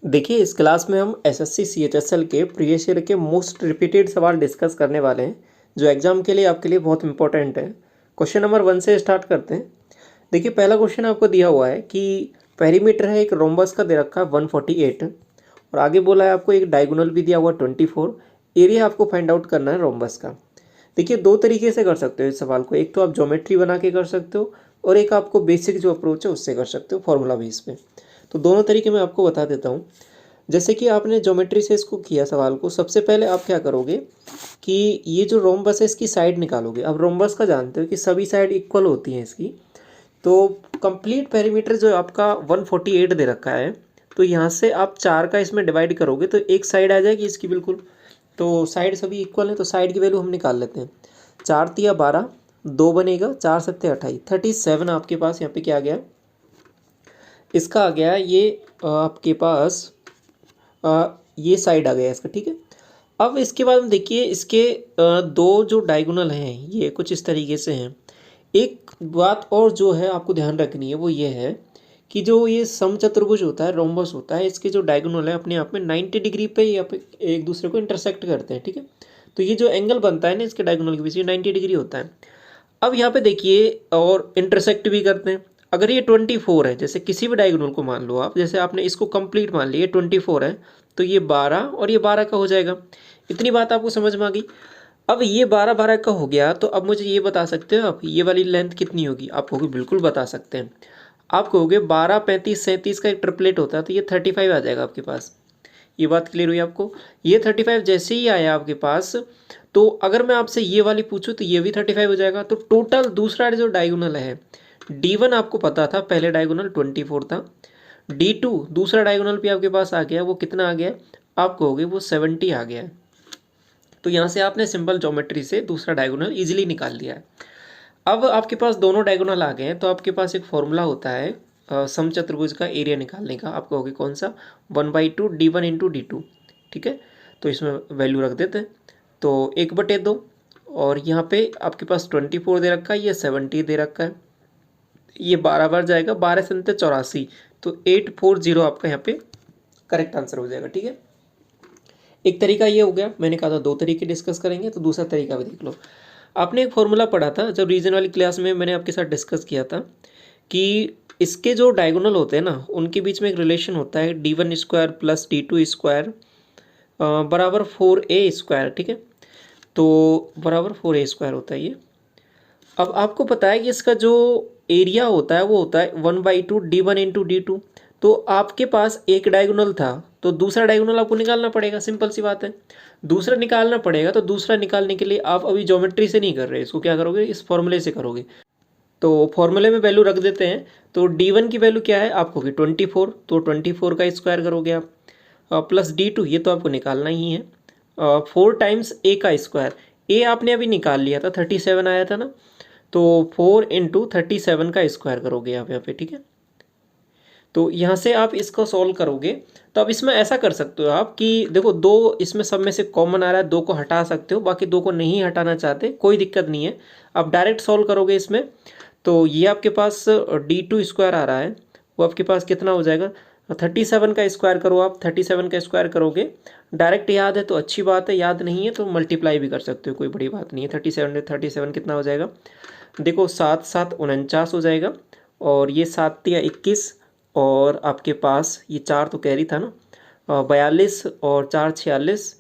देखिए, इस क्लास में हम एसएससी सीएचएसएल के प्रीवियस ईयर के मोस्ट रिपीटेड सवाल डिस्कस करने वाले हैं, जो एग्जाम के लिए आपके लिए बहुत इंपॉर्टेंट है। क्वेश्चन नंबर 1 से स्टार्ट करते हैं। देखिए, पहला क्वेश्चन आपको दिया हुआ है कि पेरीमीटर है एक रोम्बस का दे रखा है 148 और आगे बोला है आपको एक डायगोनल भी दिया हुआ 24। एरिया आपको फाइंड आउट करना है रोम्बस का। देखिए, दो तरीके से कर सकते हो इस सवाल को, एक तो आप ज्योमेट्री बना के कर सकते हो और एक आपको बेसिक जो अप्रोच है उससे कर सकते हो फॉर्मूला बेस पे। तो दोनों तरीके मैं आपको बता देता हूँ। जैसे कि आपने ज्योमेट्री से इसको किया सवाल को, सबसे पहले आप क्या करोगे कि ये जो रोम्बस है इसकी साइड निकालोगे। अब रोम्बस का जानते हो कि सभी साइड इक्वल होती हैं इसकी, तो कंप्लीट पेरीमीटर जो आपका 148 दे रखा है, तो यहाँ से आप 4 का इसमें डिवाइड करोगे तो एक साइड आ जाएगी इसकी बिल्कुल। तो साइड सभी इक्वल है तो साइड की वैल्यू हम निकाल लेते हैं। 4 तिया 12, 2 बनेगा, 4 सत्ते 28, 37 आपके पास यहाँ पे क्या आ गया, इसका आ गया ये आपके पास ये साइड आ गया इसका, ठीक है। अब इसके बाद में देखिए इसके दो जो डायगोनल हैं ये कुछ इस तरीके से हैं। एक बात और जो है आपको ध्यान रखनी है वो ये है कि जो ये समचतुर्भुज होता है, रोम्बस होता है, इसके जो डायगोनल है अपने आप में 90 डिग्री पे या पे एक दूसरे को इंटरसेक्ट करते हैं, ठीक है। तो ये जो एंगल बनता है ना इसके डायगोनल के बीच, ये 90 डिग्री होता है। अब यहाँ पे देखिए और इंटरसेक्ट भी करते हैं। अगर ये 24 है, जैसे किसी भी डायगोनल को मान लो आप, जैसे आपने इसको कंप्लीट मान लिया 24 है, तो ये 12 और ये 12 का हो जाएगा। इतनी बात आपको समझ में आ गई। अब ये 12 12 का हो गया, तो अब मुझे ये बता सकते हो आप ये वाली लेंथ कितनी होगी? आप कहोगे बिल्कुल बता सकते हैं। आप कहोगे 12 35 37 का एक ट्रिपलेट होता है, तो ये 35 आ जाएगा आपके पास। ये बात क्लियर हुई आपको? ये 35 जैसे ही आया आपके पास, तो अगर मैं आपसे ये वाली पूछूं तो ये भी 35 हो जाएगा। तो टोटल दूसरा जो डायगोनल है D1 आपको पता था, पहले डायगोनल 24 था। D2 दूसरा डायगोनल भी आपके पास आ गया, वो कितना आ गया? आप कहोगे वो 70 आ गया है। तो यहाँ से आपने सिंपल ज्योमेट्री से दूसरा डायगोनल इजीली निकाल लिया है। अब आपके पास दोनों डायगोनल आ गए हैं, तो आपके पास एक फॉर्मूला होता है समचतुर्भुज का एरिया निकालने का। आप कहोगे कौन सा? 1/2 D1 इंटू D2, ठीक है। तो इसमें वैल्यू रख देते हैं, तो 1/2 और यहाँ पे आपके पास 24 दे रखा है, ये 70 दे रखा है, ये 12 बार जाएगा, 12 से 84, तो 840 आपका यहाँ पे करेक्ट आंसर हो जाएगा, ठीक है। एक तरीका ये हो गया, मैंने कहा था दो तरीके डिस्कस करेंगे, तो दूसरा तरीका भी देख लो। आपने एक फॉर्मूला पढ़ा था जब रीजन वाली क्लास में, मैंने आपके साथ डिस्कस किया था कि इसके जो डायगोनल होते हैं ना उनके बीच में एक रिलेशन होता है D1 square plus D2 square बराबर 4A स्क्वायर, ठीक है। तो बराबर 4A स्क्वायर होता है ये। अब आपको पता है कि इसका जो एरिया होता है वो होता है 1/2 D1 इंटू D2। तो आपके पास एक डायगोनल था, तो दूसरा डायगोनल आपको निकालना पड़ेगा, सिंपल सी बात है। दूसरा निकालना पड़ेगा, तो दूसरा निकालने के लिए आप अभी ज्योमेट्री से नहीं कर रहे, इसको क्या करोगे? इस फॉर्मूले से करोगे। तो फॉर्मूले में वैल्यू रख देते हैं। तो D1 की वैल्यू क्या है? आपको होगी 24, तो 24 का स्क्वायर करोगे आप, प्लस D2 ये तो आपको निकालना ही है, 4 टाइम्स A का स्क्वायर। A आपने अभी निकाल लिया था, 37 आया था ना, तो 4 इंटू 37 का स्क्वायर करोगे आप यहाँ पे, ठीक है। तो यहाँ से आप इसको सॉल्व करोगे, तो अब इसमें ऐसा कर सकते हो आप कि देखो दो इसमें सब में से कॉमन आ रहा है, दो को हटा सकते हो, बाकी दो को नहीं हटाना चाहते कोई दिक्कत नहीं है। आप डायरेक्ट सॉल्व करोगे इसमें, तो ये आपके पास D2 स्क्वायर आ रहा है, वो आपके पास कितना हो जाएगा? 37 का स्क्वायर करो आप, 37 का स्क्वायर करोगे। डायरेक्ट याद है तो अच्छी बात है, याद नहीं है तो मल्टीप्लाई भी कर सकते हो, कोई बड़ी बात नहीं है। 37 कितना हो जाएगा? देखो 7 7 49 हो जाएगा, और ये 7 तिया 21, और आपके पास ये 4 तो कैरी था ना, 42 और 4 46,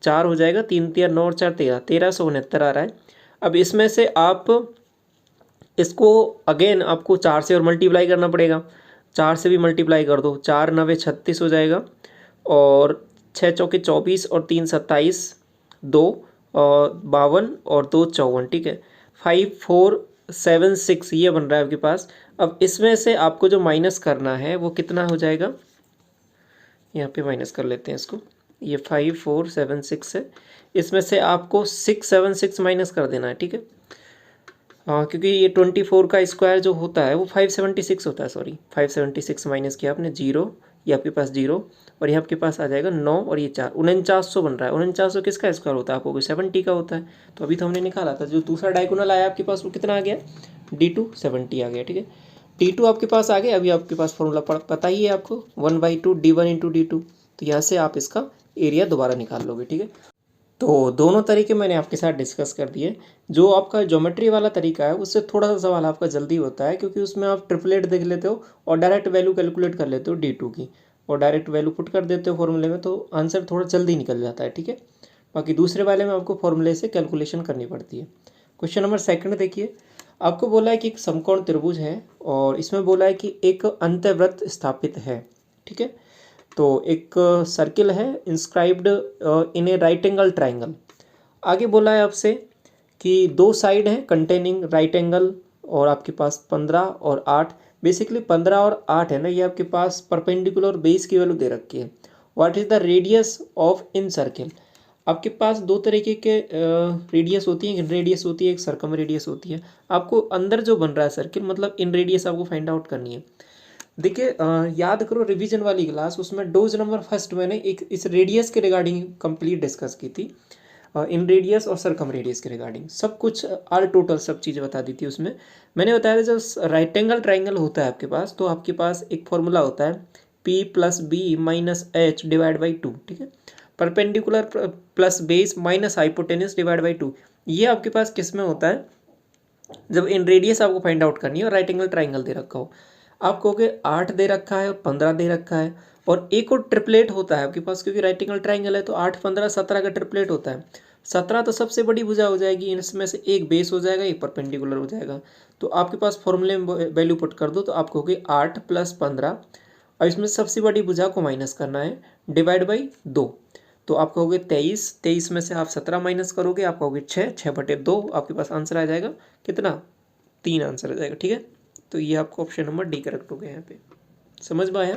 4 हो जाएगा, 3 तिया 9 और 4 13, 1369 आ रहा है। अब इसमें से आप इसको अगेन आपको 4 से और मल्टीप्लाई करना पड़ेगा, 4 से भी मल्टीप्लाई कर दो, 4 9 36 हो जाएगा, और 6 चौके 24 और 3 27, 2 और 52 और 2 54, ठीक है। 5 4 7 6 ये बन रहा है आपके पास। अब इसमें से आपको जो माइनस करना है वो कितना हो जाएगा? यहाँ पे माइनस कर लेते हैं इसको, ये 5 4 7 6 है, इसमें से आपको 6 7 6 माइनस कर देना है, ठीक है। हाँ, क्योंकि ये 24 का स्क्वायर जो होता है वो 576 होता है, सॉरी 576 माइनस किया आपने, 0, ये आपके पास 0, और ये आपके पास आ जाएगा 9 और ये 4, 4900 बन रहा है। 4900 किसका स्क्वायर होता है? आपको 70 का होता है। तो अभी तो हमने निकाला था, जो दूसरा डायगोनल आया आपके पास वो कितना आ गया? D2 70 आ गया, ठीक है। D2 आपके पास आ गया। अभी आपके पास फॉर्मूला पता ही है आपको, 1/2 D1 इंटू D2। तो यहाँ से आप इसका एरिया दोबारा निकाल लोगे, ठीक है। तो दोनों तरीके मैंने आपके साथ डिस्कस कर दिए। जो आपका ज्योमेट्री वाला तरीका है उससे थोड़ा सा सवाल आपका जल्दी होता है, क्योंकि उसमें आप ट्रिपलेट देख लेते हो और डायरेक्ट वैल्यू कैलकुलेट कर लेते हो D2 की, और डायरेक्ट वैल्यू पुट कर देते हो फॉर्मूले में, तो आंसर थोड़ा जल्दी निकल जाता है, ठीक है। बाकी दूसरे वाले में आपको फॉर्मूले से कैलकुलेशन करनी पड़ती है। क्वेश्चन नंबर 2 देखिए, आपको बोला है कि एक समकोण त्रिभुज है और इसमें बोला है कि एक अंतःवृत्त स्थापित है, ठीक है। तो एक सर्किल है inscribed in A right angle triangle. आगे बोला है आपसे कि दो साइड हैं कंटेनिंग राइट एंगल, और आपके पास 15 और 8, बेसिकली 15 और 8 है ना, ये आपके पास परपेंडिकुलर बेस की वैल्यू दे रखी है। What is the radius of in circle. आपके पास दो तरीके के रेडियस होती है, इन रेडियस होती है, एक सरकम रेडियस होती है। आपको अंदर जो बन रहा है सर्किल, मतलब इन रेडियस आपको फाइंड आउट करनी है। देखिए याद करो रिवीजन वाली क्लास, उसमें डोज नंबर फर्स्ट मैंने एक इस रेडियस के रिगार्डिंग कंप्लीट डिस्कस की थी, इन रेडियस और सरकम रेडियस के रिगार्डिंग सब कुछ ऑल टोटल सब चीज़ें बता दी थी। उसमें मैंने बताया था जब राइट एंगल ट्राइंगल होता है आपके पास, तो आपके पास एक फॉर्मूला होता है P + B - H / 2, ठीक है। Perpendicular plus base minus hypotenuse / 2, ये आपके पास किस में होता है, जब इन रेडियस आपको फाइंड आउट करनी है और राइट एंगल ट्राइंगल दे रखा हो। आप कहोगे 8 दे रखा है और 15 दे रखा है, और एक और ट्रिपलेट होता है आपके पास, क्योंकि राइट एंगल ट्राइंगल है तो 8, 15, 17 का ट्रिपलेट होता है। 17 तो सबसे बड़ी भुजा हो जाएगी, इसमें से एक बेस हो जाएगा, एक परपेंडिकुलर हो जाएगा। तो आपके पास फॉर्मूले में वैल्यू पुट कर दो, तो आप कहोगे 8 + 15, और इसमें सबसे बड़ी भुजा को माइनस करना है, /2। तो आप कहोगे 23, 23 में से आप 17 माइनस करोगे, आप कहोगे 6, 6/2, आपके पास आंसर आ जाएगा कितना, 3 आंसर आ जाएगा, ठीक है। तो ये आपको ऑप्शन नंबर डी करेक्ट हो गया यहाँ पे। समझ में आया।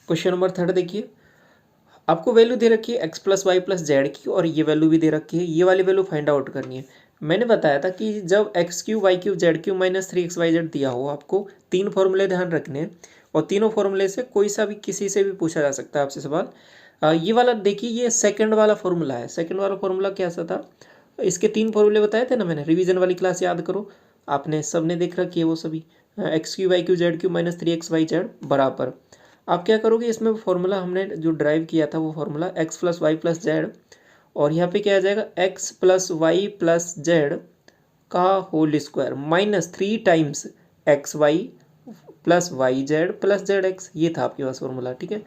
क्वेश्चन नंबर 3 देखिए, आपको वैल्यू दे रखी है x + y + z की, और ये वैल्यू भी दे रखी है, ये वाली वैल्यू फाइंड आउट करनी है। मैंने बताया था कि जब x3 y3 z3 - 3xyz दिया हो, आपको 3 फॉर्मूले ध्यान रखने हैं, और तीनों फॉर्मूले से कोई सा भी किसी से भी पूछा जा सकता है आपसे सवाल। ये वाला देखिए, ये सेकंड वाला फॉर्मूला है। सेकंड वाला फॉर्मूला कैसा था, इसके 3 फॉर्मूले बताए थे ना मैंने, रिवीजन वाली क्लास याद करो, आपने सबने देख रखी है वो सभी। x3 y3 z3 - 3xyz बराबर, आप क्या करोगे, इसमें फॉर्मूला हमने जो ड्राइव किया था वो फॉर्मूला x + y + z, और यहाँ पे क्या आ जाएगा, x + y + z का whole square -3 times xy + yz + zx, ये था आपके पास फॉर्मूला, ठीक है।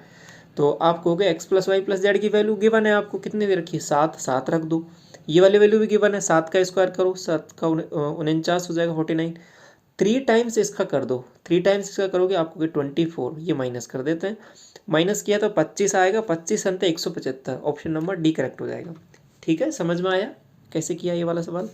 तो आप कहोगे x + y + z की वैल्यू गिवन है आपको, कितने दे रखी है, 7, 7 रख दो। ये वाली वैल्यू भी गिवन है, 7 का स्क्वायर करो, 7 का 49 हो जाएगा, 49। 3 टाइम्स इसका कर दो, 3 टाइम्स इसका करोगे आपको 24, ये माइनस कर देते हैं। माइनस किया तो 25 आएगा, 25 अंत 175, ऑप्शन नंबर डी करेक्ट हो जाएगा, ठीक है। समझ में आया कैसे किया ये वाला सवाल।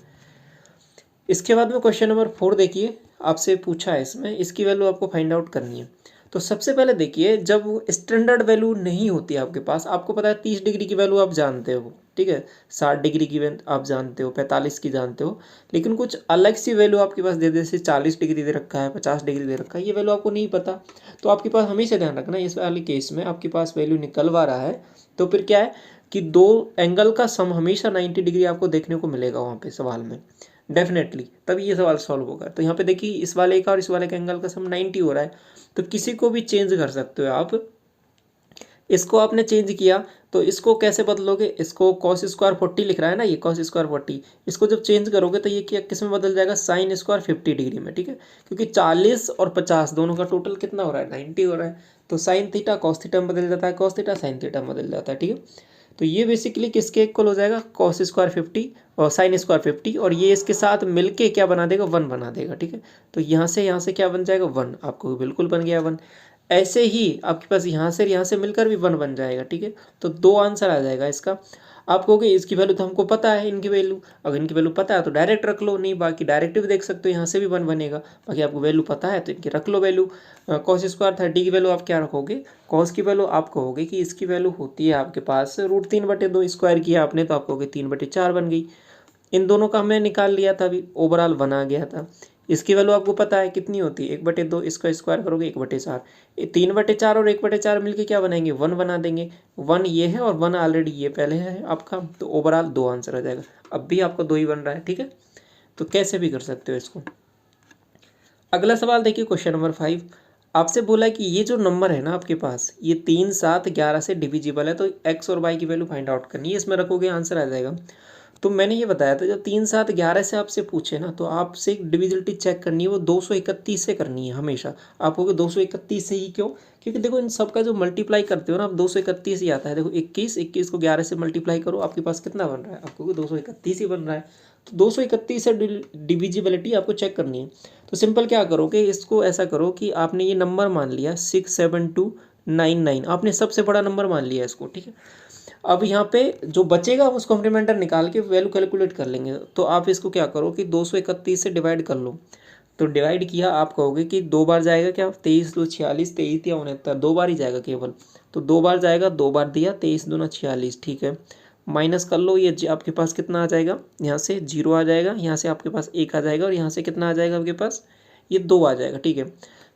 इसके बाद में क्वेश्चन नंबर 4 देखिए, आपसे पूछा है इसमें, इसकी वैल्यू आपको फाइंड आउट करनी है। तो सबसे पहले देखिए, जब स्टैंडर्ड वैल्यू नहीं होती आपके पास, आपको पता है 30 डिग्री की वैल्यू आप जानते हो, ठीक है, 60 डिग्री की आप जानते हो, 45 की जानते हो, लेकिन कुछ अलग सी वैल्यू आपके पास दे दे, जैसे 40 डिग्री दे रखा है, 50 डिग्री दे रखा है, ये वैल्यू आपको नहीं पता। तो आपके पास हमेशा ध्यान रखना, इस वाले केस में आपके पास वैल्यू निकलवा रहा है, तो फिर क्या है कि दो एंगल का सम हमेशा 90 डिग्री आपको देखने को मिलेगा वहाँ पे सवाल में, डेफिनेटली, तभी ये सवाल सॉल्व होगा। तो यहाँ पे देखिए, इस वाले का और इस वाले का एंगल का सम 90 हो रहा है, तो किसी को भी चेंज कर सकते हो आप। इसको आपने चेंज किया तो इसको कैसे बदलोगे, इसको cos स्क्वायर 40 लिख रहा है ना, ये cos स्क्वायर 40, इसको जब चेंज करोगे तो ये क्या किस में बदल जाएगा, sin स्क्वायर 50 डिग्री में, ठीक है। क्योंकि 40 और 50 दोनों का टोटल कितना हो रहा है, 90 हो रहा है, तो sin थीटा cos थीटा में बदल जाता है, cos थीटा sin थीटा में बदल जाता है, ठीक है। तो ये बेसिकली किसके इक्वल हो जाएगा, cos स्क्वायर 50 और sin स्क्वायर 50, और ये इसके साथ मिलके क्या बना देगा, 1 बना देगा, ठीक है। तो यहाँ से क्या बन जाएगा, 1, आपको बिल्कुल बन गया 1। ऐसे ही आपके पास यहाँ से मिलकर भी 1 बन जाएगा, ठीक है। तो 2 आंसर आ जाएगा इसका। आप कहोगे इसकी वैल्यू तो हमको पता है, इनकी वैल्यू, अगर इनकी वैल्यू पता है तो डायरेक्ट रख लो, नहीं बाकी डायरेक्ट भी देख सकते हो, यहाँ से भी 1 बनेगा, बाकी आपको वैल्यू पता है तो इनकी रख लो वैल्यू। cos स्क्वायर 30 की वैल्यू आप क्या रखोगे, cos की वैल्यू आप कहोगे कि इसकी वैल्यू होती है आपके पास √3/2, स्क्वायर किया आपने तो आप कहोगे 3/4 बन गई। इन दोनों का हमने निकाल लिया था, अभी ओवरऑल 1 आ गया था। इसकी वैल्यू आपको पता है कितनी होती है, 1/2, इसका स्क्वायर करोगे 1/4, 3/4 और 1/4 मिलके क्या बनाएंगे, 1 बना देंगे। 1 ये है और 1 ऑलरेडी ये पहले है आपका, तो ओवरऑल 2 आंसर आ जाएगा। अब भी आपका 2 ही बन रहा है, ठीक है। तो कैसे भी कर सकते हो इसको। अगला सवाल देखिए क्वेश्चन नंबर 5। आपसे बोला है कि ये जो नंबर है ना आपके पास, ये 3, 7, 11 से डिविजिबल है, तो एक्स और वाई की वैल्यू फाइंड आउट करनी है। इसमें रखोगे आंसर आ जाएगा। तो मैंने ये बताया था, जब 3, 7, 11 से आपसे पूछे ना, तो आपसे डिविजिबिलिटी चेक करनी है, वो 231 से करनी है हमेशा। आप कहोगे 231 से ही क्यों? क्योंकि देखो इन सब का जो मल्टीप्लाई करते हो ना, आप 231 ही आता है। देखो 21 को 11 से मल्टीप्लाई करो, आपके पास कितना बन रहा है? आप कहोगे 231 ही बन रहा है। तो 231 से डिविजिबिलिटी आपको चेक करनी है। तो सिंपल क्या करोगे, इसको ऐसा करो कि आपने ये नंबर मान लिया 67299, आपने सबसे बड़ा नंबर मान लिया इसको, ठीक है। अब यहाँ पे जो बचेगा उसको हम रिमाइंडर निकाल के वैल्यू कैलकुलेट कर लेंगे। तो आप इसको क्या करो कि 231 से डिवाइड कर लो। तो डिवाइड किया, आप कहोगे कि 2 बार जाएगा क्या? 23 2 46, 23 या 69, 2 बार ही जाएगा केवल। तो 2 बार जाएगा, 2 बार दिया, 23 दूना 46, ठीक है। माइनस कर लो, ये आपके पास कितना आ जाएगा? यहाँ से 0 आ जाएगा, यहाँ से आपके पास 1 आ जाएगा, और यहाँ से कितना आ जाएगा आपके पास? ये 2 आ जाएगा, ठीक है।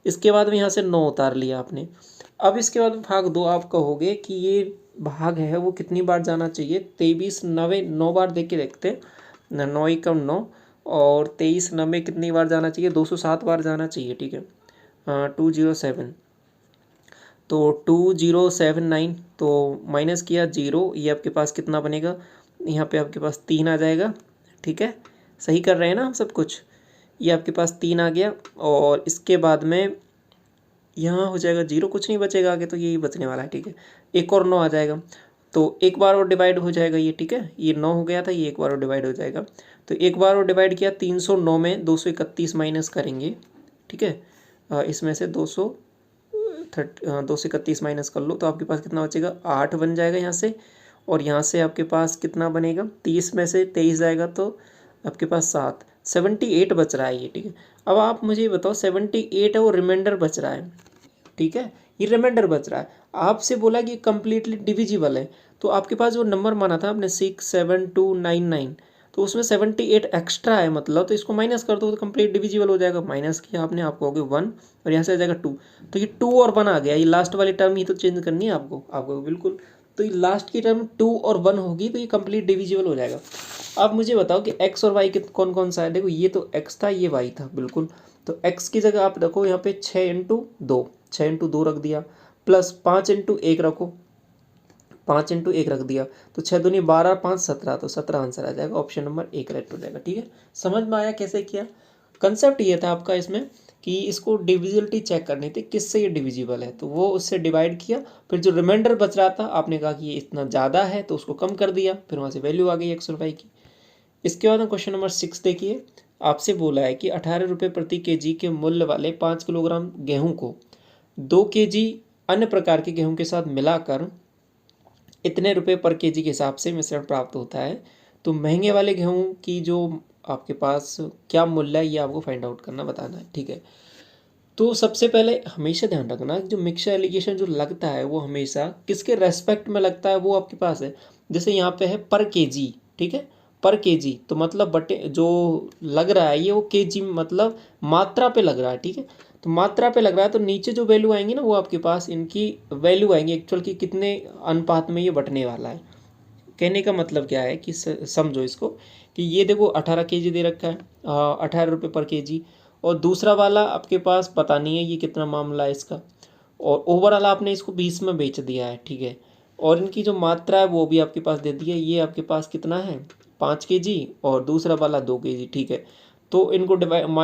इसके बाद में यहाँ से 9 उतार लिया आपने। अब इसके बाद भाग 2, आप कहोगे कि ये भाग है वो कितनी बार जाना चाहिए? 23 9 9 बार देख के देखते हैं। 9 एकम 9, और 23 9 कितनी बार जाना चाहिए? 207 बार जाना चाहिए, ठीक है। 207, तो 2079, तो माइनस किया 0, ये आपके पास कितना बनेगा? यहाँ पे आपके पास 3 आ जाएगा, ठीक है। सही कर रहे हैं ना हम सब कुछ? ये आपके पास 3 आ गया, और इसके बाद में यहाँ हो जाएगा 0, कुछ नहीं बचेगा आगे, तो यही बचने वाला है, ठीक है। एक और 9 आ जाएगा, तो एक बार और डिवाइड हो जाएगा ये, ठीक है। ये 9 हो गया था, ये एक बार और डिवाइड हो जाएगा। तो एक बार और डिवाइड किया, 309 में 231 माइनस करेंगे, ठीक है। इसमें से 231 माइनस कर लो, तो आपके पास कितना बचेगा? 8 बन जाएगा यहाँ से। और यहाँ से आपके पास कितना बनेगा? 30 में से 23 जाएगा, तो आपके पास 7, 78 बच रहा है ये, ठीक है। अब आप मुझे ये बताओ, 78 है वो रिमाइंडर बच रहा है, ठीक है। ये रिमाइंडर बच रहा है। आपसे बोला कि कम्प्लीटली डिविजिबल है, तो आपके पास जो नंबर माना था आपने 67299, तो उसमें 78 एक्स्ट्रा है, मतलब तो इसको माइनस कर दो तो कंप्लीट डिविजिबल हो जाएगा। माइनस किया आपने, आप कहोगे 1, और यहाँ से आ जाएगा 2, तो ये 2 और 1 आ गया। ये लास्ट वाली टर्म ही तो चेंज करनी है आपको बिल्कुल। तो ये लास्ट की टर्म 2 और 1 होगी, तो ये कंप्लीट डिविजिबल हो जाएगा। आप मुझे बताओ कि एक्स और वाई कौन कौन सा है? देखो ये तो एक्स था, ये वाई था, बिल्कुल। तो एक्स की जगह आप रखो यहाँ पे 6 इंटू 2 रख दिया, प्लस 5 इंटू 1 रखो, 5 इंटू 1 रख दिया, तो 6 दूनी 12, 5 17, तो 17 आंसर आ जाएगा। ऑप्शन नंबर 1 करेक्ट हो जाएगा, ठीक है। समझ में आया कैसे किया? कंसेप्ट ये था आपका इसमें कि इसको डिविजिबिलिटी चेक करनी थी, किससे ये डिविजिबल है, तो वो उससे डिवाइड किया। फिर जो रिमाइंडर बच रहा था, आपने कहा कि ये इतना ज़्यादा है, तो उसको कम कर दिया, फिर वहाँ से वैल्यू आ गई 100 रुपये की। इसके बाद क्वेश्चन नंबर 6 देखिए। आपसे बोला है कि 18 रुपये प्रति केजी के मूल्य वाले 5 किलोग्राम गेहूं को 2 केजी अन्य प्रकार के गेहूं के साथ मिलाकर इतने रुपए पर केजी के हिसाब से मिश्रण प्राप्त होता है। तो महंगे वाले गेहूं की जो आपके पास क्या मूल्य है, ये आपको फाइंड आउट करना, बताना है, ठीक है। तो सबसे पहले हमेशा ध्यान रखना, जो मिक्सचर एलिगेशन जो लगता है वो हमेशा किसके रेस्पेक्ट में लगता है, वो आपके पास है। जैसे यहाँ पे है पर केजी, ठीक है, पर केजी, तो मतलब बटे जो लग रहा है ये वो केजी मतलब मात्रा पे लग रहा है, ठीक है। तो मात्रा पे लग रहा है, तो नीचे जो वैल्यू आएंगी ना, वो आपके पास इनकी वैल्यू आएंगी एक्चुअल की कितने अनुपात में ये बटने वाला है। कहने का मतलब क्या है कि समझो इसको कि ये देखो 18 केजी दे रखा है, 18 रुपये पर केजी, और दूसरा वाला आपके पास पता नहीं है ये कितना मामला है इसका, और ओवरऑल आपने इसको 20 में बेच दिया है, ठीक है। और इनकी जो मात्रा है वो भी आपके पास दे दी है। ये आपके पास कितना है? 5 केजी, और दूसरा वाला 2 केजी, ठीक है। तो इनको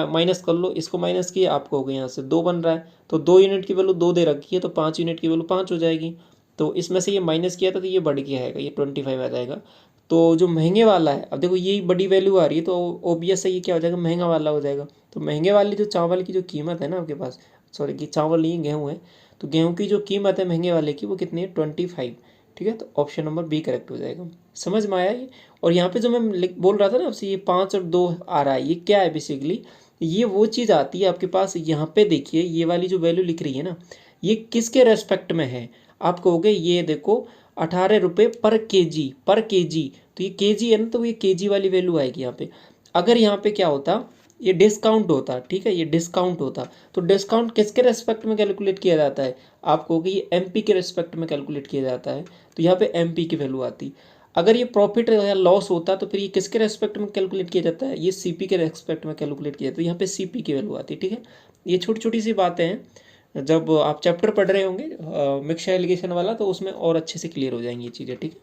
माइनस कर लो, इसको माइनस किए, आपको हो गया यहाँ से 2 बन रहा है, तो 2 यूनिट की वैल्यू 2 दे रखी है, तो 5 यूनिट की वैल्यू 5 हो जाएगी। तो इसमें से ये माइनस किया था, तो ये बढ़ गया है, ये 25 आ जाएगा। तो जो महंगे वाला है, अब देखो यही बड़ी वैल्यू आ रही है, तो ओबियस है ये क्या हो जाएगा? महंगा वाला हो जाएगा। तो महंगे वाली जो चावल की जो कीमत है ना आपके पास, सॉरी कि चावल नहीं गेहूँ है, तो गेहूँ की जो कीमत है महंगे वाले की, वो कितनी है? 25, ठीक है। तो ऑप्शन नंबर बी करेक्ट हो जाएगा। समझ में आया ये? और यहाँ पे जो मैं बोल रहा था ना आपसे, ये 5 और 2 आ रहा है, ये क्या है बेसिकली? ये वो चीज़ आती है आपके पास, यहाँ पे देखिए ये वाली जो वैल्यू लिख रही है ना, ये किसके रेस्पेक्ट में है? आप कहोगे ये देखो 18 रुपये पर केजी, पर केजी, तो ये केजी है ना, तो ये केजी वाली वैल्यू आएगी यहाँ पे। अगर यहाँ पे क्या होता, ये डिस्काउंट होता, ठीक है, ये डिस्काउंट होता, तो डिस्काउंट किसके रेस्पेक्ट में कैलकुलेट किया जाता है? आप कहोगे ये एमपी के रेस्पेक्ट में कैलकुलेट किया जाता है, तो यहाँ पे एमपी की वैल्यू आती। अगर ये प्रॉफिट या लॉस होता तो फिर ये किसके रेस्पेक्ट में कैलकुलेट किया जाता है, ये सीपी के रेस्पेक्ट में कैलकुलेट किया जाता है। यहाँ पे सीपी की वैल्यू आती है, ठीक है। ये छोटी छोटी सी बातें हैं, जब आप चैप्टर पढ़ रहे होंगे मिक्स एलिगेशन वाला तो उसमें और अच्छे से क्लियर हो जाएंगी ये चीज़ें, ठीक है।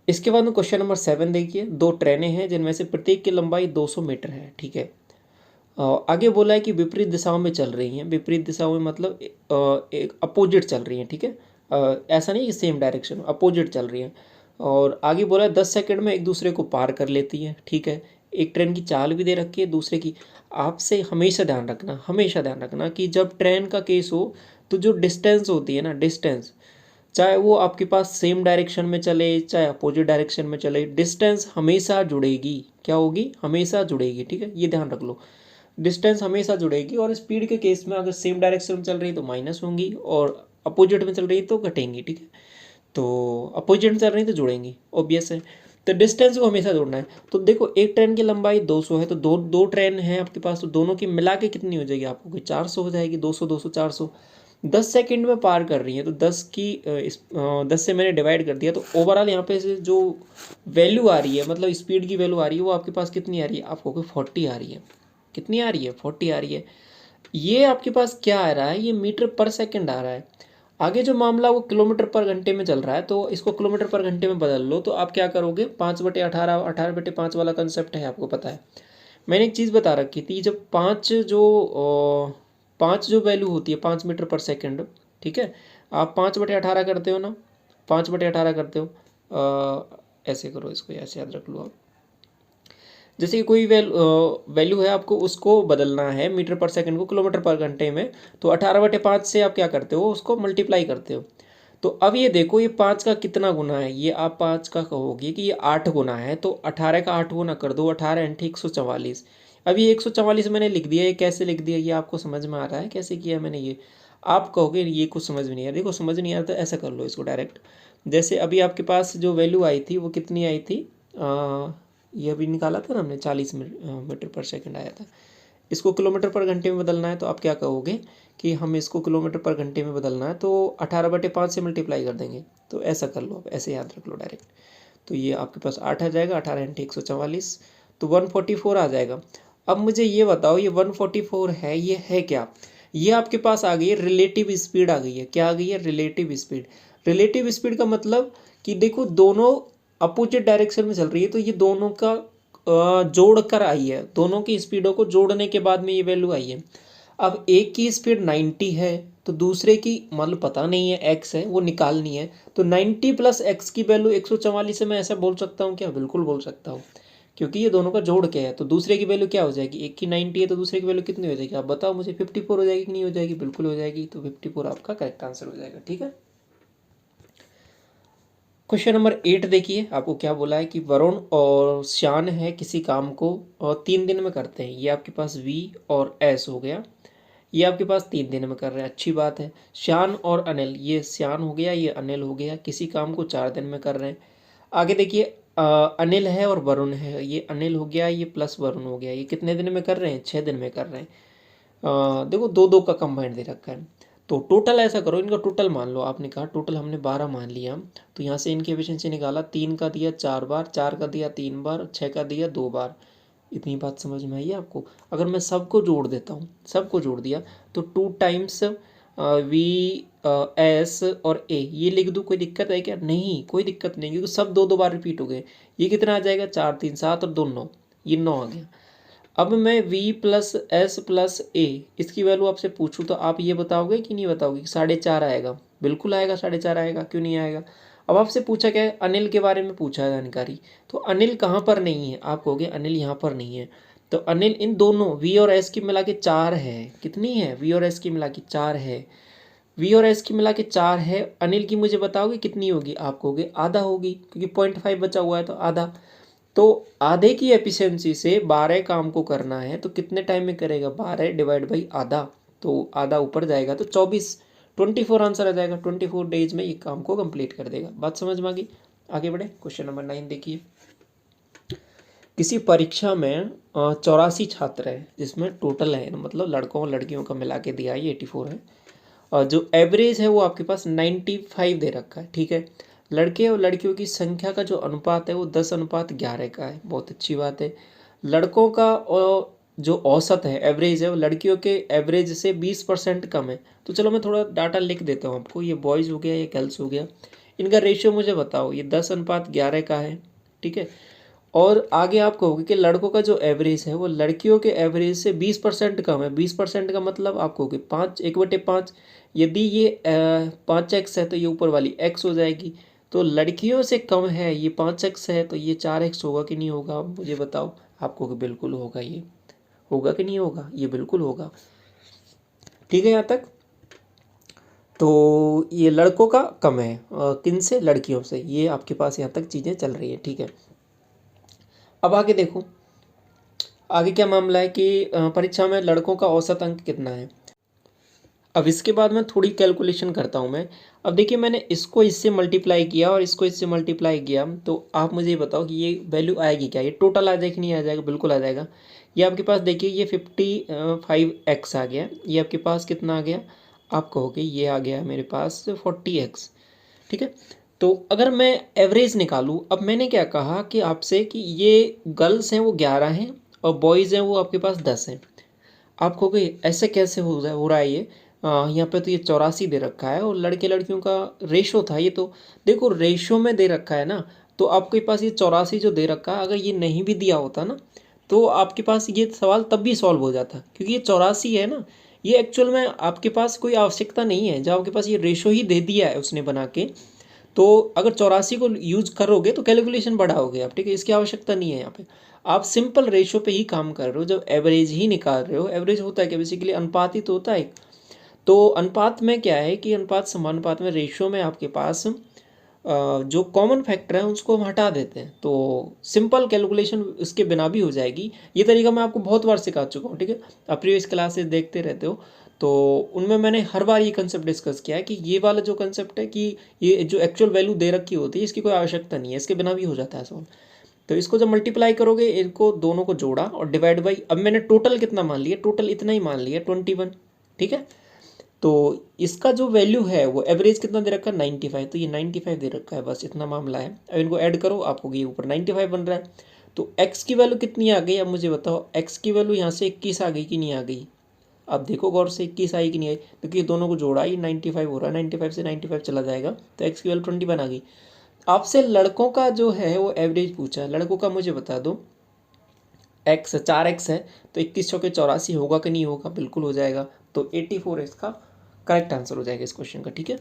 इसके बाद में क्वेश्चन नंबर 7 देखिए, दो ट्रेनें हैं जिनमें से प्रत्येक की लंबाई 200 मीटर है, ठीक है। आगे बोला है कि विपरीत दिशाओं में चल रही हैं। विपरीत दिशाओं में मतलब एक अपोजिट चल रही हैं, ठीक है। ऐसा नहीं कि सेम डायरेक्शन, अपोजिट चल रही हैं। और आगे बोला है 10 सेकंड में एक दूसरे को पार कर लेती हैं, ठीक है। एक ट्रेन की चाल भी दे रखी है, दूसरे की। आपसे हमेशा ध्यान रखना, हमेशा ध्यान रखना कि जब ट्रेन का केस हो तो जो डिस्टेंस होती है ना, डिस्टेंस, चाहे वो आपके पास सेम डायरेक्शन में चले चाहे अपोजिट डायरेक्शन में चले, डिस्टेंस हमेशा जुड़ेगी। क्या होगी? हमेशा जुड़ेगी, ठीक है। ये ध्यान रख लो, डिस्टेंस हमेशा जुड़ेगी। और स्पीड के केस में अगर सेम डायरेक्शन में चल रही तो माइनस होंगी और अपोजिट में चल रही तो घटेंगी, ठीक है। तो अपोजिट में चल रही तो जुड़ेंगी, ऑब्वियस है। तो डिस्टेंस को हमेशा जोड़ना है। तो देखो एक ट्रेन की लंबाई 200 है, तो दो दो ट्रेन है आपके पास, तो दोनों की मिला के कितनी हो जाएगी आपको? 400 हो जाएगी। 200 200 400। 10 सेकंड में पार कर रही है तो 10 की 10 से मैंने डिवाइड कर दिया, तो ओवरऑल यहाँ पे से जो वैल्यू आ रही है, मतलब स्पीड की वैल्यू आ रही है, वो आपके पास कितनी आ रही है? आपको 40 आ रही है। कितनी आ रही है? 40 आ रही है। ये आपके पास क्या आ रहा है? ये मीटर पर सेकंड आ रहा है। आगे जो मामला वो किलोमीटर पर घंटे में चल रहा है, तो इसको किलोमीटर पर घंटे में बदल लो। तो आप क्या करोगे? 5/18, 18/5 वाला कंसेप्ट है, आपको पता है। मैंने एक चीज़ बता रखी थी, जब पाँच जो वैल्यू होती है 5 मीटर पर सेकंड, ठीक है। आप 5/18 करते हो ना, 5/18 करते हो। ऐसे करो इसको, ऐसे याद रख लो आप। जैसे कि कोई वैल्यू है, आपको उसको बदलना है मीटर पर सेकंड को किलोमीटर पर घंटे में, तो 18/5 से आप क्या करते हो? उसको मल्टीप्लाई करते हो। तो अब ये देखो, ये 5 का कितना गुना है? ये आप 5 का कहोगे कि ये 8 गुना है, तो 18 का 8 गुना कर दो। 18 × 144। अब ये 144 मैंने लिख दिया। ये कैसे लिख दिया, ये आपको समझ में आ रहा है कैसे किया मैंने ये? आप कहोगे ये कुछ समझ में नहीं आ रहा। देखो समझ नहीं आ रहा तो ऐसा कर लो इसको डायरेक्ट। जैसे अभी आपके पास जो वैल्यू आई थी वो कितनी आई थी? ये अभी निकाला था ना हमने, 40 मीटर पर सेकंड आया था। इसको किलोमीटर पर घंटे में बदलना है, तो आप क्या कहोगे कि हम इसको किलोमीटर पर घंटे में बदलना है, तो 18/5 से मल्टीप्लाई कर देंगे। तो ऐसा कर लो, आप ऐसे याद रख लो डायरेक्ट। तो ये आपके पास 8 आ जाएगा। 18 × 144, तो 144 आ जाएगा। अब मुझे ये बताओ, ये 144 है, ये है क्या? ये आपके पास आ गई है रिलेटिव स्पीड, आ गई है। क्या आ गई है? Relative speed. रिलेटिव स्पीड का मतलब कि देखो दोनों अपोजिट डायरेक्शन में चल रही है, तो ये दोनों का जोड़ कर आई है। दोनों की स्पीडों को जोड़ने के बाद में ये वैल्यू आई है। अब एक की स्पीड 90 है, तो दूसरे की मतलब पता नहीं है, x है, वो निकालनी है। तो 90 + x की वैल्यू 144 है। मैं ऐसा बोल सकता हूँ क्या? बिल्कुल बोल सकता हूँ, क्योंकि ये दोनों का जोड़ क्या है। तो दूसरे की वैल्यू क्या हो जाएगी? एक की 90 है तो दूसरे की वैल्यू कितनी हो जाएगी? आप बताओ मुझे। 54 हो जाएगी कि नहीं हो जाएगी? बिल्कुल हो जाएगी। तो 54 आपका करेक्ट आंसर हो जाएगा, ठीक है। क्वेश्चन नंबर 8 देखिए, आपको क्या बोला है कि वरुण और श्यान है किसी काम को और 3 दिन में करते हैं। ये आपके पास V और S हो गया। ये आपके पास 3 दिन में कर रहे हैं, अच्छी बात है। श्यान और अनिल, ये श्यान हो गया, ये अनिल हो गया, किसी काम को 4 दिन में कर रहे हैं। आगे देखिए अनिल है और वरुण है। ये अनिल हो गया, ये प्लस वरुण हो गया। ये कितने दिन में कर रहे हैं? 6 दिन में कर रहे हैं। देखो 2 2 का कंबाइंड दे रखा है। तो टोटल ऐसा करो, इनका टोटल मान लो। आपने कहा टोटल हमने 12 मान लिया, तो यहाँ से इनकी एफिशिएंसी निकाला। 3 का दिया 4 बार, 4 का दिया 3 बार, 6 का दिया 2 बार। इतनी बात समझ में आई है आपको? अगर मैं सबको जोड़ देता हूँ, सबको जोड़ दिया, तो 2 टाइम्स V S और A ये लिख दूँ, कोई दिक्कत है क्या? नहीं, कोई दिक्कत नहीं, क्योंकि सब 2 2 बार रिपीट हो गए। ये कितना आ जाएगा? 4 3 7 और 2 9, ये 9 आ गया। अब मैं V + S + A इसकी वैल्यू आपसे पूछूं तो आप ये बताओगे कि नहीं बताओगे? 4.5 आएगा। बिल्कुल आएगा, 4.5 आएगा, क्यों नहीं आएगा? अब आपसे पूछा क्या है? अनिल के बारे में पूछा है जानकारी। तो अनिल कहाँ पर नहीं है? आप कहोगे अनिल यहाँ पर नहीं है। तो अनिल इन दोनों V और S की मिला के 4 है। कितनी है? V और S की मिला के 4 है। V और S की मिला के 4 है। अनिल की मुझे बताओगे कितनी होगी? आप कहोगे आधा होगी, क्योंकि 0.5 बचा हुआ है, तो आधा। तो आधे की एफिशिएंसी से 12 काम को करना है, तो कितने टाइम में करेगा? 12/आधा, तो आधा ऊपर जाएगा तो 24 आंसर आ जाएगा। 24 डेज में ये काम को कंप्लीट कर देगा। बात समझ में आ गई? आगे बढ़े, क्वेश्चन नंबर 9 देखिए। किसी परीक्षा में 84 छात्र है, जिसमें टोटल है मतलब लड़कों और लड़कियों का मिला के दिया है 84 है, और जो एवरेज है वो आपके पास 95 दे रखा है, ठीक है। लड़के और लड़कियों की संख्या का जो अनुपात है वो 10:11 का है। बहुत अच्छी बात है। लड़कों का और जो औसत है, एवरेज है, वो लड़कियों के एवरेज से 20% कम है। तो चलो मैं थोड़ा डाटा लिख देता हूँ आपको। ये बॉयज़ हो गया, ये गर्ल्स हो गया, इनका रेशियो मुझे बताओ। ये 10:11 का है, ठीक है। और आगे आप कहोगे कि लड़कों का जो एवरेज है वो लड़कियों के एवरेज से 20% कम है। 20% का मतलब आप कहोगे 5, 1/5। यदि ये 5x है तो ये ऊपर वाली x हो जाएगी। तो लड़कियों से कम है, ये 5x है, तो ये 4x होगा कि नहीं होगा, मुझे बताओ। आप कहोगे बिल्कुल होगा। ये होगा कि नहीं होगा, ये बिल्कुल होगा। ठीक है यहाँ तक। तो ये लड़कों का कम है, किन से, लड़कियों से। ये आपके पास यहाँ तक चीज़ें चल रही है, ठीक है। अब आगे देखो, आगे क्या मामला है कि परीक्षा में लड़कों का औसत अंक कितना है। अब इसके बाद मैं थोड़ी कैलकुलेशन करता हूँ मैं। अब देखिए, मैंने इसको इससे मल्टीप्लाई किया और इसको इससे मल्टीप्लाई किया, तो आप मुझे ये बताओ कि ये वैल्यू आएगी क्या। ये टोटल आ जाएगा कि नहीं आ जाएगा, बिल्कुल आ जाएगा। ये आपके पास देखिए, ये 55x आ गया। ये आपके पास कितना आ गया, आप कहोगे ये आ गया मेरे पास 40x, ठीक है। तो अगर मैं एवरेज निकालूँ, अब मैंने क्या कहा कि आपसे कि ये गर्ल्स हैं वो 11 हैं और बॉयज़ हैं वो आपके पास 10 हैं। आप कहोगे ऐसे कैसे हो रहा है ये, यहाँ पे तो ये 84 दे रखा है और लड़के लड़कियों का रेशो था ये। तो देखो, रेशो में दे रखा है ना, तो आपके पास ये 84 जो दे रखा है, अगर ये नहीं भी दिया होता ना, तो आपके पास ये सवाल तब भी सॉल्व हो जाता, क्योंकि ये 84 है ना। ये एक्चुअल में आपके पास कोई आवश्यकता नहीं है, जब आपके पास ये रेशो ही दे दिया है उसने बना के, तो अगर 84 को यूज करोगे तो कैलकुलेशन बढ़ाओगे आप, ठीक है। इसकी आवश्यकता नहीं है यहाँ पे। आप सिंपल रेशो पे ही काम कर रहे हो, जब एवरेज ही निकाल रहे हो। एवरेज होता है क्या, बेसिकली अनुपात ही तो होता है। तो अनुपात में क्या है कि अनुपात समानुपात में, रेशियो में आपके पास जो कॉमन फैक्टर है उसको हम हटा देते हैं, तो सिंपल कैलकुलेशन इसके बिना भी हो जाएगी। ये तरीका मैं आपको बहुत बार सिखा चुका हूँ, ठीक है। आप प्रीवियस क्लासेस देखते रहते हो, तो उनमें मैंने हर बार ये कंसेप्ट डिस्कस किया है कि ये वाला जो कंसेप्ट है कि ये जो एक्चुअल वैल्यू दे रखी होती है, इसकी कोई आवश्यकता नहीं है, इसके बिना भी हो जाता है सॉल्व। तो इसको जब मल्टीप्लाई करोगे, इनको दोनों को जोड़ा और डिवाइड बाई, अब मैंने टोटल कितना मान लिया, टोटल इतना ही मान लिया 21, ठीक है। तो इसका जो वैल्यू है वो एवरेज कितना दे रखा है 95, तो ये 95 दे रखा है, बस इतना मामला है। अब इनको ऐड करो, आपको ये ऊपर 95 बन रहा है। तो x की वैल्यू कितनी आ गई, अब मुझे बताओ। x की वैल्यू यहाँ से 21 आ गई कि नहीं आ गई, अब देखो गौर से, 21 आई कि नहीं आई। क्योंकि दोनों को जोड़ा ही 95 हो रहा है, 95 से 95 चला जाएगा, तो x की वैल्यू 21 आ गई। आपसे लड़कों का जो है वो एवरेज पूछा है, लड़कों का मुझे बता दो। x 4x है, तो 21 चौके 84 होगा कि नहीं होगा, बिल्कुल हो जाएगा। तो 84 इसका करेक्ट आंसर हो जाएगा इस क्वेश्चन का, ठीक है।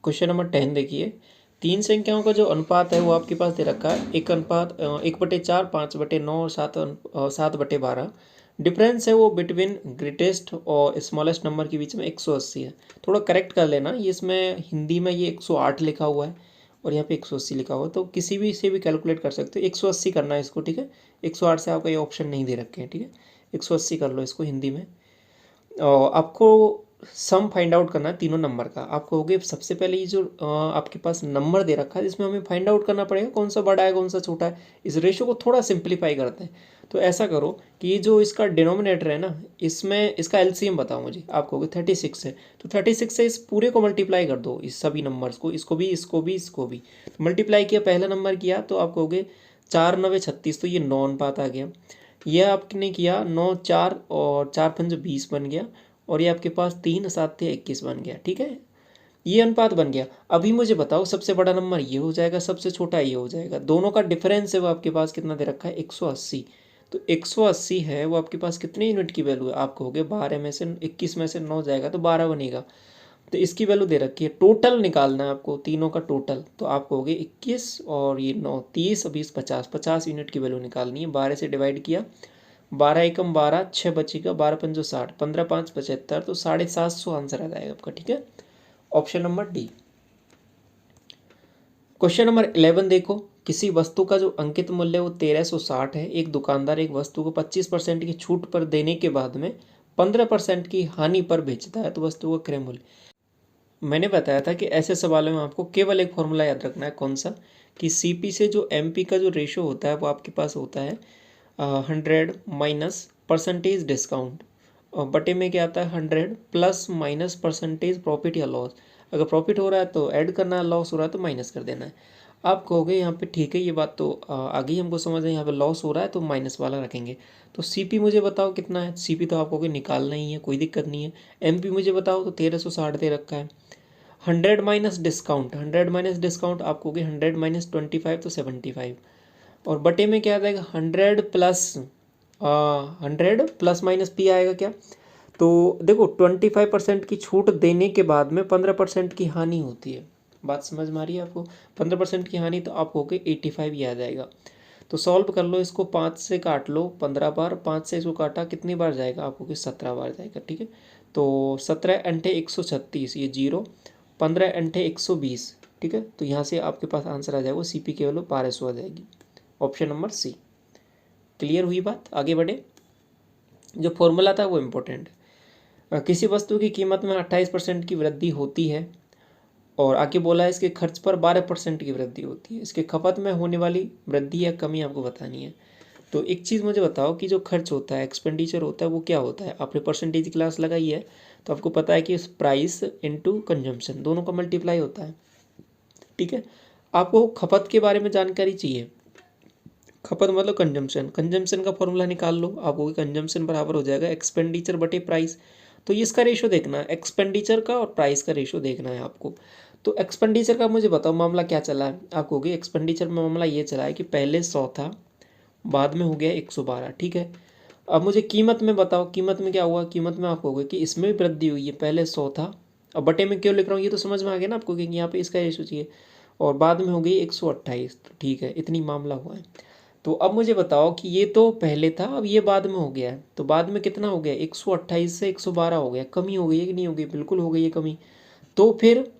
क्वेश्चन नंबर 10 देखिए, तीन संख्याओं का जो अनुपात है वो आपके पास दे रखा है, एक अनुपात 1/4, 5/9 और 7/12। डिफरेंस है वो बिटवीन ग्रेटेस्ट और स्मॉलेस्ट नंबर के बीच में 180 है। थोड़ा करेक्ट कर लेना, ये इसमें हिंदी में ये 108 लिखा हुआ है और यहाँ पे 180 लिखा हुआ है, तो किसी भी से भी कैलकुलेट कर सकते हो। 180 करना है इसको, ठीक है। 108 से आपका ये ऑप्शन नहीं दे रखे हैं, ठीक है। 180 कर लो इसको हिंदी में। और आपको सम फाइंड आउट करना है तीनों नंबर का। आप कहोगे सबसे पहले ये जो आपके पास नंबर दे रखा है, इसमें हमें फाइंड आउट करना पड़ेगा कौन सा बड़ा है कौन सा छोटा है। इस रेशो को थोड़ा सिंप्लीफाई करते हैं। तो ऐसा करो कि ये जो इसका डिनोमिनेटर है ना, इसमें इसका एलसीएम बताओ मुझे। आप कहोगे 36 है, तो 36 से इस पूरे को मल्टीप्लाई कर दो, इस सभी नंबर्स को, इसको भी इसको भी इसको भी। तो मल्टीप्लाई किया, पहला नंबर किया, तो आप कहोगे 4 9 36, तो ये 9 अनुपात आ गया। यह आपने किया 9 4 और 4 5 20 बन गया, और ये आपके पास 3 7 21 बन गया, ठीक है। ये अनुपात बन गया। अभी मुझे बताओ, सबसे बड़ा नंबर ये हो जाएगा, सबसे छोटा ये हो जाएगा, दोनों का डिफरेंस है वो आपके पास कितना दे रखा है 180। तो 180 है वो आपके पास कितने यूनिट की वैल्यू है, आप कहोगे 12 में से 21 में से 9 जाएगा तो 12 बनेगा। तो इसकी वैल्यू दे रखी है, टोटल निकालना है आपको तीनों का टोटल। तो आप कहोगे 21 और ये 9 30 20 50, 50 यूनिट की वैल्यू निकालनी है। 12 से डिवाइड किया, 12 एकम 12, 6 बचेगा, 12 पंजो 60, 15 5 75, तो 750 आंसर आ जाएगा आपका, ठीक है। Option number D. Question number 11 देखो, किसी वस्तु का जो अंकित मूल्य वो 1360 है। एक दुकानदार एक वस्तु को 25% की छूट पर देने के बाद में 15% की हानि पर बेचता है, तो वस्तु का क्रय मूल्य। मैंने बताया था कि ऐसे सवालों में आपको केवल एक फॉर्मूला याद रखना है, कौन सा, कि सीपी से जो एमपी का जो रेशो होता है वो आपके पास होता है 100 माइनस परसेंटेज डिस्काउंट, और बटे में क्या आता है 100 प्लस माइनस परसेंटेज प्रॉफिट या लॉस। अगर प्रॉफिट हो रहा है तो ऐड करना है, लॉस हो रहा है तो माइनस कर देना है। आप कहोगे यहाँ पे ठीक है, ये बात तो आगे ही हमको समझ है, यहाँ पे लॉस हो रहा है तो माइनस वाला रखेंगे। तो सीपी मुझे बताओ कितना है, सीपी तो आप कहोगे निकालना ही है, कोई दिक्कत नहीं है। एमपी मुझे बताओ, तो 1360 दे रखा है। 100 माइनस डिस्काउंट, 100 माइनस डिस्काउंट आप कहोगे 100 माइनस 25 तो 75, और बटे में क्या आ जाएगा 100 प्लस माइनस पी आएगा क्या। तो देखो 25% की छूट देने के बाद में 15% की हानि होती है, बात समझ में आ रही है आपको। 15% की हानि, तो आप कहोगे 85 ही आ जाएगा। तो सॉल्व कर लो इसको, 5 से काट लो 15 बार, 5 से इसको काटा कितनी बार जाएगा, आपको कि 17 बार जाएगा। ठीक है, तो 17 अंठे 136, ये 0, 15 अंठे 120। ठीक है, तो यहाँ से आपके पास आंसर आ जाएगा, सी पी की वैल्यू 1200 आ जाएगी। Option number C. क्लियर हुई बात, आगे बढ़े। जो फॉर्मूला था वो इम्पोर्टेंट है। किसी वस्तु की कीमत में 28% की वृद्धि होती है, और आगे बोला है इसके खर्च पर 12% की वृद्धि होती है। इसके खपत में होने वाली वृद्धि या कमी आपको बतानी है। तो एक चीज़ मुझे बताओ कि जो खर्च होता है, एक्सपेंडिचर होता है, वो क्या होता है। आपने परसेंटेज क्लास लगाई है तो आपको पता है कि प्राइस इनटू कंजम्पशन दोनों का मल्टीप्लाई होता है। ठीक है, आपको खपत के बारे में जानकारी चाहिए। खपत मतलब कंजम्पशन, कंजम्पशन का फॉर्मूला निकाल लो, आपको कंजम्पशन बराबर हो जाएगा एक्सपेंडिचर बटे प्राइस। तो इसका रेशो देखना है, एक्सपेंडिचर का और प्राइस का रेशो देखना है आपको। तो एक्सपेंडिचर का मुझे बताओ मामला क्या चला है। आप कहोगे एक्सपेंडिचर में मामला ये चला है कि पहले 100 था, बाद में हो गया 112। ठीक है, अब मुझे कीमत में बताओ, कीमत में क्या हुआ। कीमत में आप कहोगे कि इसमें भी वृद्धि हुई है, पहले 100 था, अब बटे में क्यों लिख रहा हूँ ये तो समझ में आ गया ना आपको कि यहाँ पे इसका रेशो चाहिए, और बाद में हो गई 128। तो ठीक है, इतनी मामला हुआ है। तो अब मुझे बताओ कि ये तो पहले था, अब ये बाद में हो गया है, तो बाद में कितना हो गया, 128 से 112 हो गया। कमी हो गई है कि नहीं हो गई, बिल्कुल हो गई है कमी। तो फिर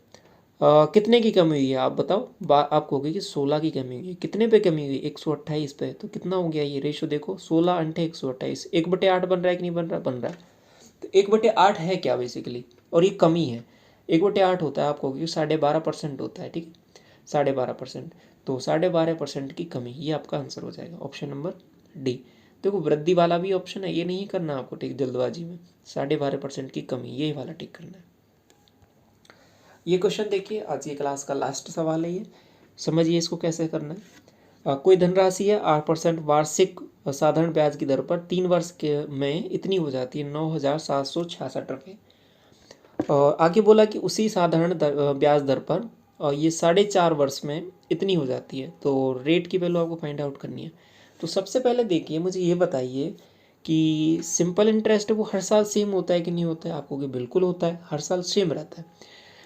कितने की कमी हुई है आप बताओ। आप कहोगे कि 16 की कमी हुई है। कितने पे कमी हुई, 128 पे। तो कितना हो गया ये रेशो देखो, 16 अंठे 128, 1/8 बन रहा है कि नहीं बन रहा, बन रहा है। तो 1/8 है क्या बेसिकली, और ये कमी है। 1/8 होता है, आप कहोगे कि 12.5% होता है। ठीक है, 12.5%, तो 12.5% की कमी, ये आपका आंसर हो जाएगा, ऑप्शन नंबर डी। देखो वृद्धि वाला भी ऑप्शन है, ये नहीं करना आपको ठीक जल्दबाजी में। 12.5% की कमी, ये वाला टिक करना है। ये क्वेश्चन देखिए, आज की क्लास का लास्ट सवाल है ये, समझिए इसको कैसे करना है। कोई धनराशि है 8% वार्षिक साधारण ब्याज की दर पर 3 वर्ष के में इतनी हो जाती है 9,766 रुपये। और आगे बोला कि उसी साधारण ब्याज दर पर ये 4.5 वर्ष में इतनी हो जाती है। तो रेट की वैल्यू आपको फाइंड आउट करनी है। तो सबसे पहले देखिए, मुझे ये बताइए कि सिंपल इंटरेस्ट वो हर साल सेम होता है कि नहीं होता है। आपको कि बिल्कुल होता है, हर साल सेम रहता है,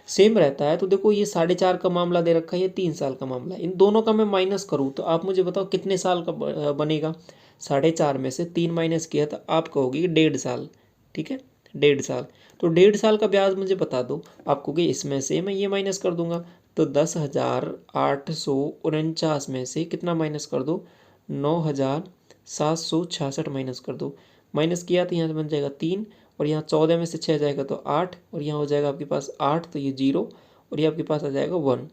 सेम रहता है। तो देखो ये 4.5 का मामला दे रखा है, ये 3 साल का मामला है। इन दोनों का मैं माइनस करूँ तो आप मुझे बताओ कितने साल का बनेगा। 4.5 में से 3 माइनस किया तो आप कहोगे 1.5 साल। ठीक है, 1.5 साल। तो 1.5 साल का ब्याज मुझे बता दो। आप कहोगे इसमें से मैं ये माइनस कर दूंगा, तो 10,849 में से कितना माइनस कर दो, 9,766 माइनस कर दो। माइनस किया तो यहाँ से बन जाएगा 3, और यहाँ 14 में से 6 जाएगा तो 8, और यहाँ हो जाएगा आपके पास 8, तो ये 0, और ये आपके पास आ जाएगा 1।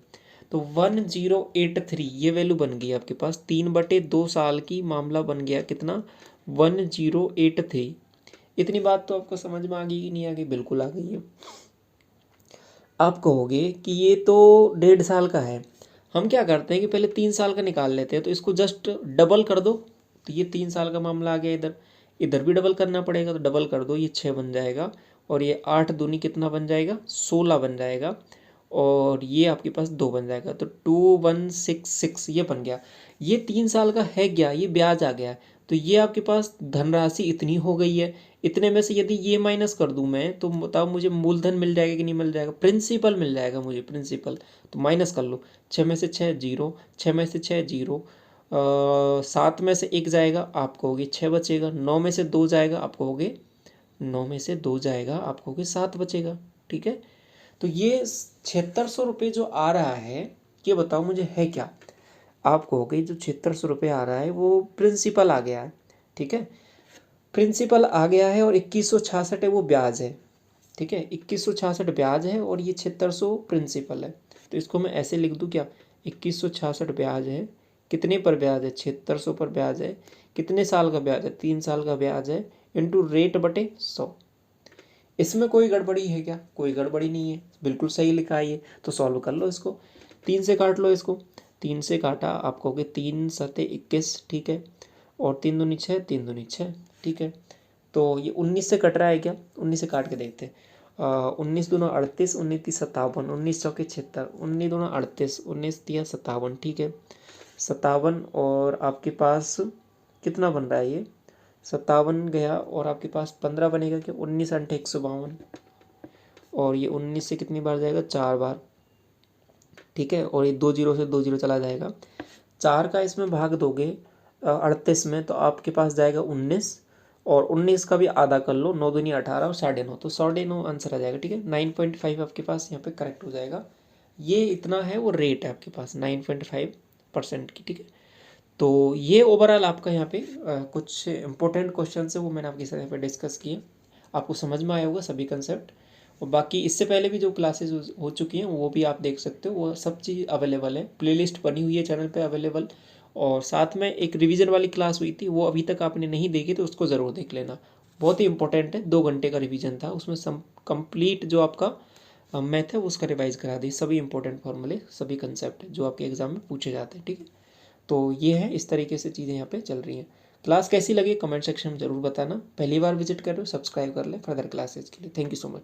तो 1083 ये वैल्यू बन गई आपके पास। 3/2 साल की मामला बन गया कितना, 1083। इतनी बात तो आपको समझ में आ गई कि नहीं आ गई, बिल्कुल आ गई है। आप कहोगे कि ये तो 1.5 साल का है, हम क्या करते हैं कि पहले 3 साल का निकाल लेते हैं, तो इसको जस्ट डबल कर दो। तो ये 3 साल का मामला आ गया, इधर इधर भी डबल करना पड़ेगा, तो डबल कर दो, ये 6 बन जाएगा, और ये 8 दूनी कितना बन जाएगा, 16 बन जाएगा, और ये आपके पास 2 बन जाएगा, तो 2166 ये बन गया। ये 3 साल का है क्या, ये ब्याज आ गया। तो ये आपके पास धनराशि इतनी हो गई है। इतने में से यदि ये माइनस कर दूं मैं, तो बताओ मुझे मूलधन मिल जाएगा कि नहीं मिल जाएगा, प्रिंसिपल मिल जाएगा मुझे, प्रिंसिपल। तो माइनस कर लो, 6 में से 6 0, 6 में से 6 0, 7 में से 1 जाएगा, आप कहोगे 6 बचेगा। 9 में से 2 जाएगा, आप कहोगे 9 में से 2 जाएगा, आप कहोगे 7 बचेगा। ठीक है, तो ये 7600 रुपये जो आ रहा है, ये बताओ मुझे है क्या। आप कहोगे जो 7600 रुपये आ रहा है वो प्रिंसिपल आ गया है। ठीक है, प्रिंसिपल आ गया है, और 2166 है वो ब्याज है। ठीक है, 2166 ब्याज है, और ये 7600 प्रिंसिपल है। तो इसको मैं ऐसे लिख दूँ क्या, 2166 ब्याज है, कितने पर ब्याज है, 7600 पर ब्याज है, कितने साल का ब्याज है, 3 साल का ब्याज है, इंटू रेट बटे 100। इसमें कोई गड़बड़ी है क्या? कोई गड़बड़ी नहीं है, बिल्कुल सही लिखा है ये, तो सॉल्व कर लो इसको। 3 से काट लो इसको, 3 से काटा आप कहोगे 3 सते 21, ठीक है, और 3 दूनी 6, 3 दूनी 6, ठीक है। तो ये 19 से कट रहा है क्या? 19 से काट के देखते हैं। 19 दूना 38, 19 तीस 57, 19 चौके 76, 19 दूना 38, 19 तिया 57, ठीक है। 57 और आपके पास कितना बन रहा है ये? 57 गया और आपके पास 15 बनेगा क्या? 19 अंठे 152, और ये 19 से कितनी बार जाएगा? 4 बार, ठीक है। और ये 2 जीरो से 2 जीरो चला जाएगा। 4 का इसमें भाग दोगे 38 में, तो आपके पास जाएगा 19, और 19 का भी आधा कर लो, 9 दूनी 18 और 9.5, तो 9.5 आंसर आ जाएगा, ठीक है। 9.5 आपके पास यहाँ पे करेक्ट हो जाएगा। ये इतना है वो रेट है आपके पास 9.5% की, ठीक है। तो ये ओवरऑल आपका यहाँ पे कुछ इंपॉर्टेंट क्वेश्चन है वो मैंने आपके साथ यहाँ पे डिस्कस किए, आपको समझ में आया होगा सभी कंसेप्ट। और बाकी इससे पहले भी जो क्लासेस हो चुकी हैं वो भी आप देख सकते हो, वो सब चीज़ अवेलेबल है, प्लेलिस्ट बनी हुई है चैनल पे अवेलेबल। और साथ में एक रिवीजन वाली क्लास हुई थी, वो अभी तक आपने नहीं देखी तो उसको ज़रूर देख लेना, बहुत ही इंपॉर्टेंट है। 2 घंटे का रिवीजन था उसमें, सम कंप्लीट जो आपका मैथ है वो उसका रिवाइज करा दी, सभी इंपॉर्टेंट फॉर्मूले, सभी कंसेप्ट जो आपके एग्जाम में पूछे जाते हैं, ठीक है। तो ये है, इस तरीके से चीज़ें यहाँ पे चल रही हैं। क्लास कैसी लगी कमेंट सेक्शन में ज़रूर बताना। पहली बार विजिट कर रहे हो सब्सक्राइब कर लें फर्दर क्लासेज के लिए। Thank you so much.